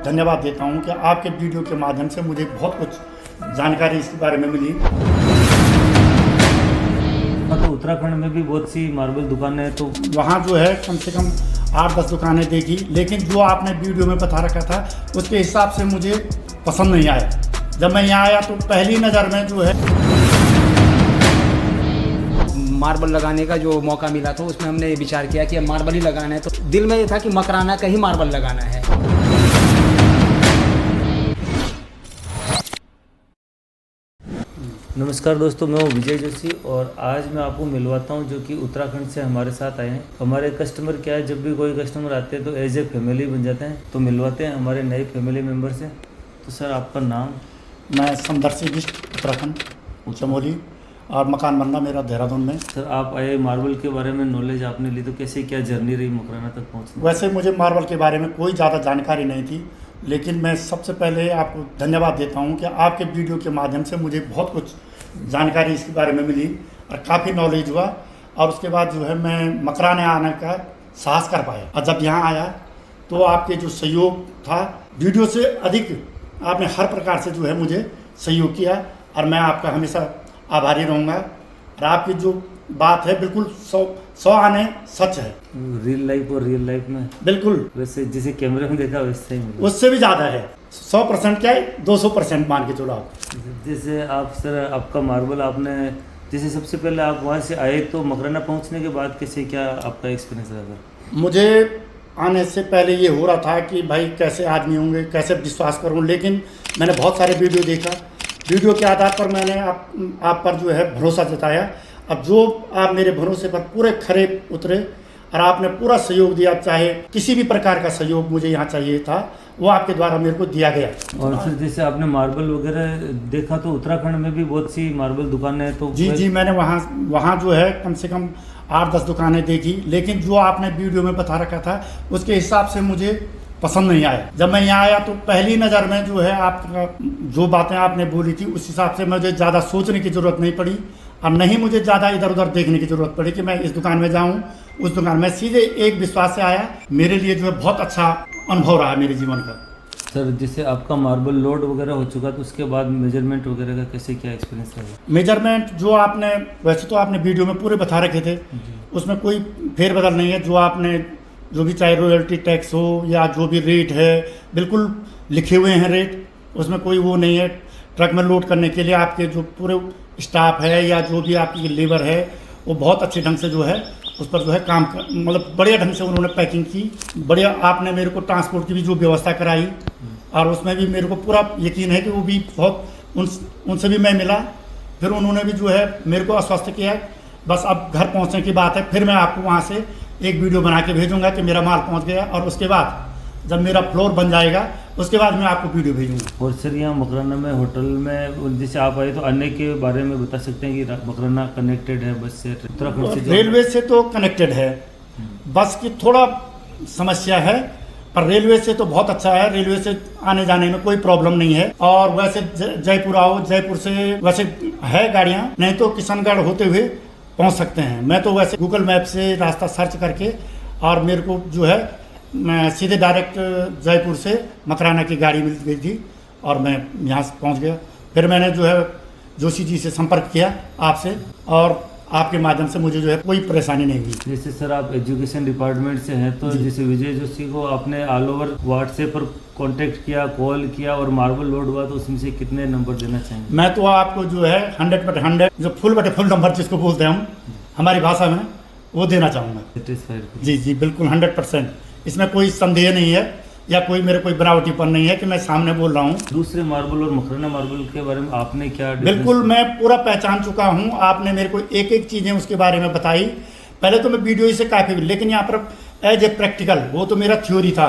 धन्यवाद देता हूं कि आपके वीडियो के माध्यम से मुझे बहुत कुछ जानकारी इसके बारे में मिली। तो उत्तराखंड में भी बहुत सी मार्बल दुकानें हैं, तो वहाँ जो है कम से कम 8-10 दुकानें देखी, लेकिन जो आपने वीडियो में बता रखा था उसके हिसाब से मुझे पसंद नहीं आया। जब मैं यहाँ आया तो पहली नज़र में जो है मार्बल लगाने का जो मौका मिला तो उसमें हमने ये विचार किया कि अब मार्बल ही लगाना है। तो दिल में ये था कि मकराना का ही मार्बल लगाना है। नमस्कार दोस्तों, मैं हूँ विजय जोशी और आज मैं आपको मिलवाता हूँ जो कि उत्तराखंड से हमारे साथ आए हैं। हमारे कस्टमर क्या है, जब भी कोई कस्टमर आते हैं तो एज ए फैमिली बन जाते हैं। तो मिलवाते हैं हमारे नए फैमिली मेम्बर से। तो सर, आपका नाम? मैं संदर्शी डिस्ट्रिक्ट उत्तराखंड चमोली, और मकान बनना मेरा देहरादून में। सर, आप आए, मार्बल के बारे में नॉलेज आपने ली, तो कैसे क्या जर्नी रही मकराना तक पहुँचने? वैसे मुझे मार्बल के बारे में कोई ज़्यादा जानकारी नहीं थी, लेकिन मैं सबसे पहले आपको धन्यवाद देता हूं कि आपके वीडियो के माध्यम से मुझे बहुत कुछ जानकारी इसके बारे में मिली और काफ़ी नॉलेज हुआ। और उसके बाद जो है मैं मकराने आने का साहस कर पाया। और जब यहाँ आया तो आपके जो सहयोग था, वीडियो से अधिक आपने हर प्रकार से जो है मुझे सहयोग किया, और मैं आपका हमेशा आभारी रहूँगा। और आपकी जो बात है बिल्कुल 100 आने सच है। रियल लाइफ और रियल लाइफ में बिल्कुल वैसे जिसे कैमरे में देखा वैसे ही मिला, उससे भी ज़्यादा है। 100% क्या है, 200% मान के चलो आप। जैसे आप सर, आपका मार्बल आपने जैसे सबसे पहले आप वहाँ से आए तो मकराना पहुँचने के बाद कैसे क्या आपका एक्सपीरियंस रहा? मुझे आने से पहले ये हो रहा था कि भाई कैसे आदमी होंगे, कैसे विश्वास करूं, लेकिन मैंने बहुत सारे वीडियो देखा। वीडियो के आधार पर मैंने आप पर जो है भरोसा जताया। अब जो आप मेरे भरोसे पर पूरे खरे उतरे और आपने पूरा सहयोग दिया, चाहे किसी भी प्रकार का सहयोग मुझे यहाँ चाहिए था वो आपके द्वारा मेरे को दिया गया। और फिर जैसे आपने मार्बल वगैरह देखा तो उत्तराखंड में भी बहुत सी मार्बल दुकानें हैं, तो जी मैंने वहाँ जो है कम से कम 8-10 दुकानें देखी, लेकिन जो आपने वीडियो में बता रखा था उसके हिसाब से मुझे पसंद नहीं आया। जब मैं यहाँ आया तो पहली नज़र में जो है आपका जो बातें आपने बोली थी उस हिसाब से मुझे ज़्यादा सोचने की ज़रूरत नहीं पड़ी, और नहीं मुझे ज़्यादा इधर उधर देखने की ज़रूरत पड़ी कि मैं इस दुकान में जाऊँ उस दुकान में। सीधे एक विश्वास से आया। मेरे लिए जो है बहुत अच्छा अनुभव रहा मेरे जीवन का। सर, जैसे आपका मार्बल लोड वगैरह हो चुका तो उसके बाद मेजरमेंट वगैरह का कैसे क्या एक्सपीरियंस रहा? मेजरमेंट जो आपने वैसे तो आपने वीडियो में पूरे बता रखे थे, उसमें कोई फेरबदल नहीं है। जो आपने जो भी चाहे रॉयल्टी टैक्स हो या जो भी रेट है बिल्कुल लिखे हुए हैं रेट, उसमें कोई वो नहीं है। ट्रक में लोड करने के लिए आपके जो पूरे स्टाफ है या जो भी आपकी लेबर है वो बहुत अच्छे ढंग से जो है उस पर जो है काम कर, मतलब बढ़िया ढंग से उन्होंने पैकिंग की। बढ़िया आपने मेरे को ट्रांसपोर्ट की भी जो व्यवस्था कराई, और उसमें भी मेरे को पूरा यकीन है कि वो भी बहुत उनसे भी मैं मिला। फिर उन्होंने भी जो है मेरे को आश्वस्त किया। बस अब घर पहुंचने की बात है, फिर मैं आपको वहां से एक वीडियो बना के भेजूंगा कि मेरा माल पहुंच गया, और उसके बाद जब मेरा फ्लोर बन जाएगा उसके बाद मैं आपको वीडियो भेजूंगा। और सर, यहाँ मकराना में होटल में जैसे आप आए तो आने के बारे में बता सकते हैं कि मकराना कनेक्टेड है बस से, उत्तराखंड से? रेलवे से तो कनेक्टेड है, बस की थोड़ा समस्या है, पर रेलवे से तो बहुत अच्छा है। रेलवे से आने जाने में कोई प्रॉब्लम नहीं है। और वैसे जयपुर आओ, जयपुर से वैसे है गाड़ियाँ, नहीं तो किशनगढ़ होते हुए पहुंच सकते हैं। मैं तो वैसे गूगल मैप से रास्ता सर्च करके, और मेरे को जो है मैं सीधे डायरेक्ट जयपुर से मकराना की गाड़ी मिल गई थी और मैं यहाँ से पहुँच गया। फिर मैंने जो है जोशी जी से संपर्क किया आपसे, और आपके माध्यम से मुझे जो है कोई परेशानी नहीं हुई। जैसे सर, आप एजुकेशन डिपार्टमेंट से हैं, तो जैसे विजय जोशी को आपने ऑल ओवर व्हाट्सएप पर कांटेक्ट किया, कॉल किया, और मार्बल लोड हुआ तो उसमें से कितने नंबर देना चाहेंगे? मैं तो आपको जो है 100/100 जो फुल नंबर जिसको बोलते हैं हम हमारी भाषा में, वो देना चाहूँगा। सेटिस्फाइड? जी बिल्कुल 100%। इसमें कोई संदेह नहीं है या कोई मेरे कोई बनावटीपन नहीं है कि मैं सामने बोल रहा हूँ। दूसरे मार्बल और मकराना मार्बल के बारे में आपने क्या? बिल्कुल मैं पूरा पहचान चुका हूँ। आपने मेरे को एक एक चीज़ें उसके बारे में बताई। पहले तो मैं वीडियो ही से काफ़ी, लेकिन यहाँ पर एज ए प्रैक्टिकल, वो तो मेरा थ्योरी था,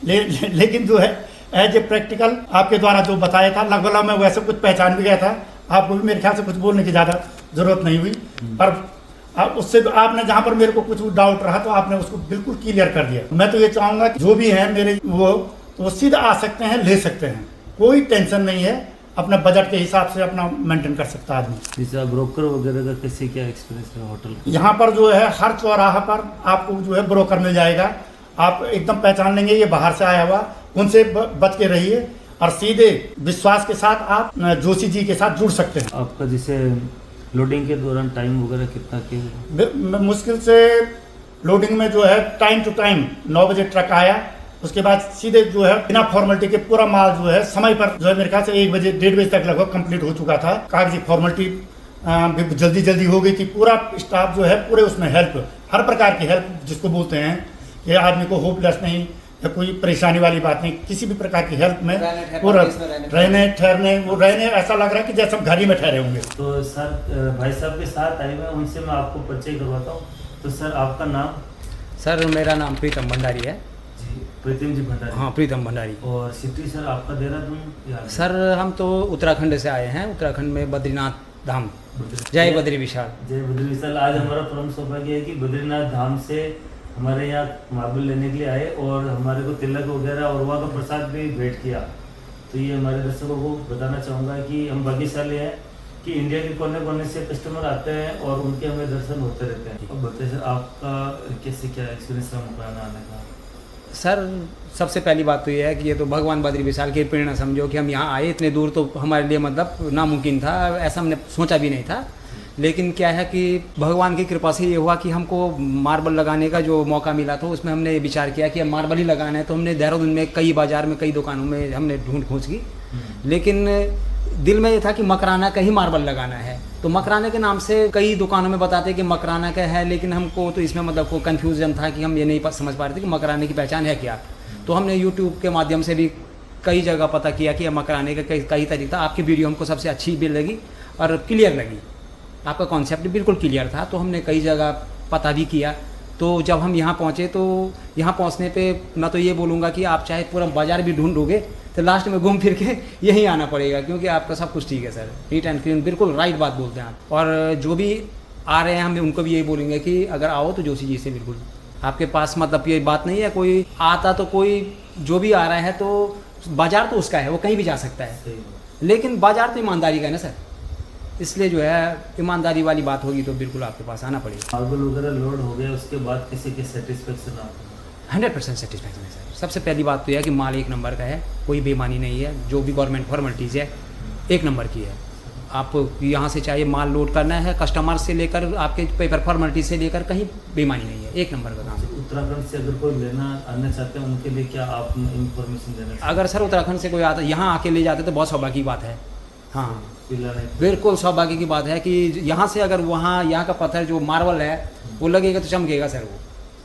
लेकिन जो है एज ए प्रैक्टिकल आपके द्वारा जो बताया था, लगभग मैं वैसे कुछ पहचान भी गया था। आपको भी मेरे ख्याल से कुछ बोलने की ज़्यादा ज़रूरत नहीं हुई, पर उससे आपने जहाँ पर मेरे को कुछ डाउट रहा तो आपने उसको बिल्कुल क्लियर कर दिया। मैं तो ये चाहूँगा कि जो भी है मेरे वो सीधा आ सकते हैं, ले सकते हैं, कोई टेंशन नहीं है। अपने बजट के हिसाब से अपना मेंटेन कर सकता है आदमी। जैसे ब्रोकर वगैरह का कैसे क्या एक्सपीरियंस है होटल का? यहाँ पर जो है हर चौराहा पर आपको जो है ब्रोकर मिल जाएगा। आप एकदम पहचान लेंगे ये बाहर से आया हुआ, उनसे बच के रहिए और सीधे विश्वास के साथ आप जोशी जी के साथ जुड़ सकते हैं। आपका जैसे लोडिंग के दौरान टाइम वगैरह कितना के मुश्किल से लोडिंग में जो है टाइम टू टाइम 9 बजे ट्रक आया, उसके बाद सीधे जो है बिना फॉर्मेलिटी के पूरा माल जो है समय पर जो है मेरे ख्याल से 1 बजे 1:30 बजे तक लगभग कंप्लीट हो चुका था। कागजी फॉर्मेलिटी भी जल्दी हो गई थी। पूरा स्टाफ जो है पूरे उसमें हेल्प, हर प्रकार की हेल्प जिसको बोलते हैं कि आदमी को होपलेस नहीं या कोई परेशानी वाली बात नहीं, किसी भी प्रकार की हेल्प में पूरा रहने ठहरने वो रहने ऐसा लग रहा है कि जैसे हम घर ही में ठहरे होंगे। तो सर भाई साहब के साथ आए हुए उनसे मैं आपको परिचय करवाता हूँ। तो सर आपका नाम? सर मेरा नाम प्रीतम भंडारी है। जी, प्रीतम जी भंडारी। हाँ, प्रीतम भंडारी। और सिटी सर आपका देहरादून या? सर हम तो उत्तराखंड से आए हैं, उत्तराखंड में बद्रीनाथ धाम। जय बद्री विशाल। जय बद्री विशाल। आज हमारा परम सौभाग्य है कि बद्रीनाथ धाम से हमारे यहाँ मार्बल लेने के लिए आए और हमारे को तिलक वगैरह और वहाँ का प्रसाद भी भेंट किया। तो ये हमारे दर्शकों को बताना चाहूँगा कि हम भाग्यशाली हैं कि इंडिया के कोने कोने से कस्टमर आते हैं और उनके हमें दर्शन होते रहते हैं। अब बताइए सर आपका कैसे क्या एक्सपीरियंस रहा मुकाना आने का? सर सबसे पहली बात तो ये है कि ये तो भगवान बद्री विशाल की प्रेरणा समझो कि हम यहाँ आए, इतने दूर तो हमारे लिए मतलब नामुमकिन था, ऐसा हमने सोचा भी नहीं था। लेकिन क्या है कि भगवान की कृपा से ये हुआ कि हमको मार्बल लगाने का जो मौका मिला तो उसमें हमने ये विचार किया कि अब मार्बल ही लगाना है। तो हमने देहरादून में कई बाज़ार में कई दुकानों में हमने ढूंढ खोज की, लेकिन दिल में ये था कि मकराना का ही मार्बल लगाना है। तो मकराना के नाम से कई दुकानों में बताते कि मकराना का है, लेकिन हमको तो इसमें मतलब को कन्फ्यूजन था कि हम ये नहीं समझ पा रहे थे कि मकराने की पहचान है क्या। तो हमने यूट्यूब के माध्यम से भी कई जगह पता किया कि मकराने का कई तरीका। आपकी वीडियो हमको सबसे अच्छी भी लगी और क्लियर लगी, आपका कॉन्सेप्ट बिल्कुल क्लियर था। तो हमने कई जगह पता भी किया। तो जब हम यहाँ पहुँचे तो यहाँ पहुँचने पे मैं तो ये बोलूँगा कि आप चाहे पूरा बाज़ार भी ढूंढोगे तो लास्ट में घूम फिर के यहीं आना पड़ेगा, क्योंकि आपका सब कुछ ठीक है सर, नीट एंड क्लीन, बिल्कुल राइट बात बोलते हैं आप। और जो भी आ रहे हैं हम उनको भी यही बोलेंगे कि अगर आओ तो जोशी जी से बिल्कुल आपके पास मतलब ये बात नहीं है कोई आता तो कोई जो भी आ रहा है तो बाज़ार तो उसका है, वो कहीं भी जा सकता है, लेकिन बाज़ार तो ईमानदारी का है ना सर, इसलिए जो है ईमानदारी वाली बात होगी तो बिल्कुल आपके पास आना पड़ेगा। मार्बल वगैरह लोड हो गया उसके बाद किसी के सेटिस्फेक्शन आपको? 100% सेटिस्फैक्शन है सर। सबसे पहली बात तो यह है कि माल 1 नंबर का है, कोई बेईमानी नहीं है, जो भी गवर्नमेंट फॉर्मेलिटीज़ है 1 नंबर की है। आप यहाँ से चाहिए माल लोड करना है, कस्टमर से लेकर आपके पेपर फॉर्मेलिटी से लेकर कहीं बेईमानी नहीं है, 1 नंबर का काम है। उत्तराखंड से अगर कोई लेना आना चाहते हैं उनके लिए क्या आप इंफॉर्मेशन देना चाहते हैं? अगर सर उत्तराखंड से कोई आता यहाँ आके ले जाते तो बहुत सौभाग्य की बात है। हाँ बिल्कुल सौभाग्य की बात है कि यहाँ से अगर यहाँ का पत्थर जो मार्बल है वो लगेगा तो चमकेगा सर,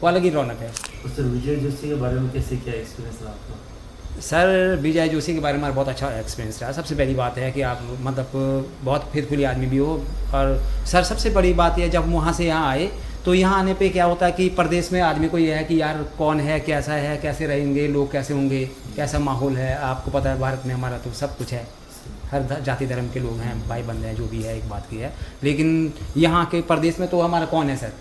वो अलग ही रौनक है। सर विजय जोशी के बारे में कैसे क्या एक्सपीरियंस रहा आपका? सर विजय जोशी के बारे में बहुत अच्छा एक्सपीरियंस रहा। सबसे पहली बात है कि आप मतलब बहुत फेथफुली आदमी भी हो, और सर सबसे बड़ी बात यह जब वहाँ से यहाँ आए तो यहाँ आने पे क्या होता है कि प्रदेश में आदमी को यह है कि यार कौन है, कैसा है, कैसे रहेंगे लोग, कैसे होंगे, कैसा माहौल है। आपको पता है भारत में हमारा तो सब कुछ है, हर जाति धर्म के लोग हैं, भाई बंधे हैं, जो भी है एक बात की है। लेकिन यहाँ के प्रदेश में तो हमारा कौन है सर,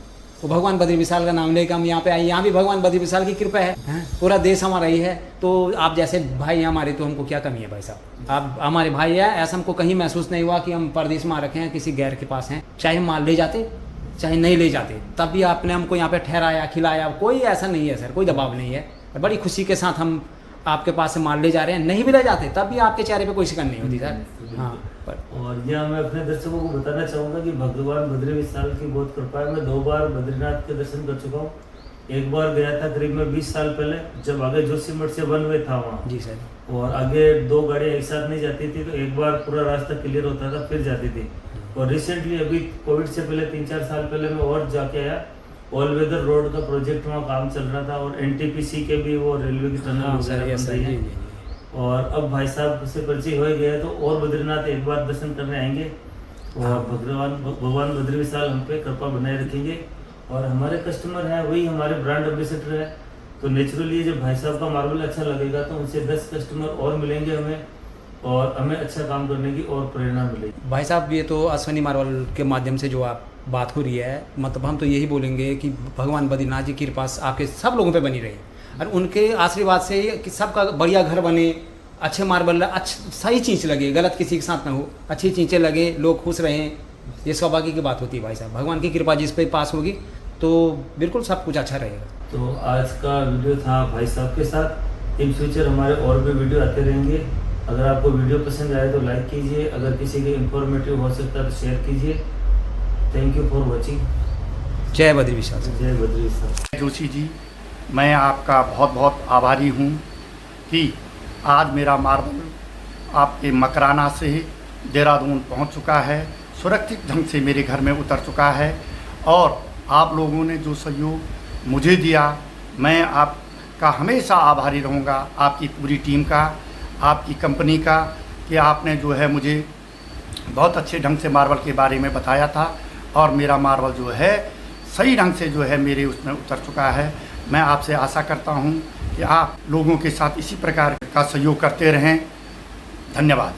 तो भगवान बद्री विशाल का नाम लेकर हम यहाँ पे आए। यहाँ भी भगवान बद्री विशाल की कृपा है, पूरा देश हमारा ही है। तो आप जैसे भाई हैं हमारे, तो हमको क्या कमी है भाई साहब, आप हमारे भाई हैं। ऐसा हमको कहीं महसूस नहीं हुआ कि हम परदेश में आ रखे हैं, किसी गैर के पास हैं। चाहे हम माल ले जाते चाहे नहीं ले जाते, तब भी आपने हमको यहाँ पे ठहराया, खिलाया, कोई ऐसा नहीं है सर, कोई दबाव नहीं है। बड़ी खुशी के साथ हम आपके पास से माल ले जा रहे हैं। नहीं भी ले जाते तब भी आपके चेहरे पे कोई शिकन नहीं होती सर। हाँ और यह मैं अपने दर्शकों को बताना चाहूँगा कि भगवान बद्री विशाल की बहुत कृपा है। मैं 2 बार बद्रीनाथ के दर्शन कर चुका हूँ। एक बार गया था करीब में 20 साल पहले, जब आगे जोशीमठ से 1 वे था वहाँ। जी सर। और आगे 2 गाड़ियाँ एक साथ नहीं जाती थी, तो एक बार पूरा रास्ता क्लियर होता था फिर जाती थी। और रिसेंटली अभी कोविड से पहले 3-4 साल पहले मैं और जाके आया। ऑल वेदर रोड का प्रोजेक्ट वहाँ काम चल रहा था और NTPC के भी वो रेलवे की टनल वगैरह बन रही है। और अब भाई साहब से परिचय हो गया तो और बद्रीनाथ एक बार दर्शन करने आएंगे और भगवान बद्री विशाल हम पे कृपा बनाए रखेंगे। और हमारे कस्टमर हैं वही हमारे ब्रांड एम्बेसडर है, तो नेचुरली जब भाई साहब का मार्बल अच्छा लगेगा तो उनसे 10 कस्टमर और मिलेंगे हमें, और हमें अच्छा काम करने की और प्रेरणा मिलेगी। भाई साहब ये तो अश्विनी मार्बल के माध्यम से जो आप बात हो रही है, मतलब हम तो यही बोलेंगे कि भगवान बद्रीनाथ जी की कृपा आपके सब लोगों पे बनी रहे, और उनके आशीर्वाद से कि सबका बढ़िया घर बने, अच्छे मार्बल, सही चीज़ लगे, गलत किसी के साथ ना हो, अच्छी चीज़ें लगे, लोग खुश रहें, ये सौभाग्य की बात होती है भाई साहब। भगवान की कृपा जिस पे पास होगी तो बिल्कुल सब कुछ अच्छा रहेगा। तो आज का वीडियो था भाई साहब के साथ, इन फ्यूचर हमारे और भी वीडियो आते रहेंगे। अगर आपको वीडियो पसंद आए तो लाइक कीजिए, अगर किसी के इंफॉर्मेटिव हो सकता है तो शेयर कीजिए। Thank you for watching. जय बद्री विशाल। जय बद्री विशाल। जोशी जी, मैं आपका बहुत बहुत आभारी हूँ कि आज मेरा मार्बल आपके मकराना से देहरादून पहुँच चुका है, सुरक्षित ढंग से मेरे घर में उतर चुका है। और आप लोगों ने जो सहयोग मुझे दिया, मैं आपका हमेशा आभारी रहूँगा, आपकी पूरी टीम का, आपकी कंपनी का, कि आपने जो है मुझे बहुत अच्छे ढंग से मार्बल के बारे में बताया था और मेरा मार्बल जो है सही ढंग से जो है मेरे उसमें उतर चुका है। मैं आपसे आशा करता हूँ कि आप लोगों के साथ इसी प्रकार का सहयोग करते रहें। धन्यवाद।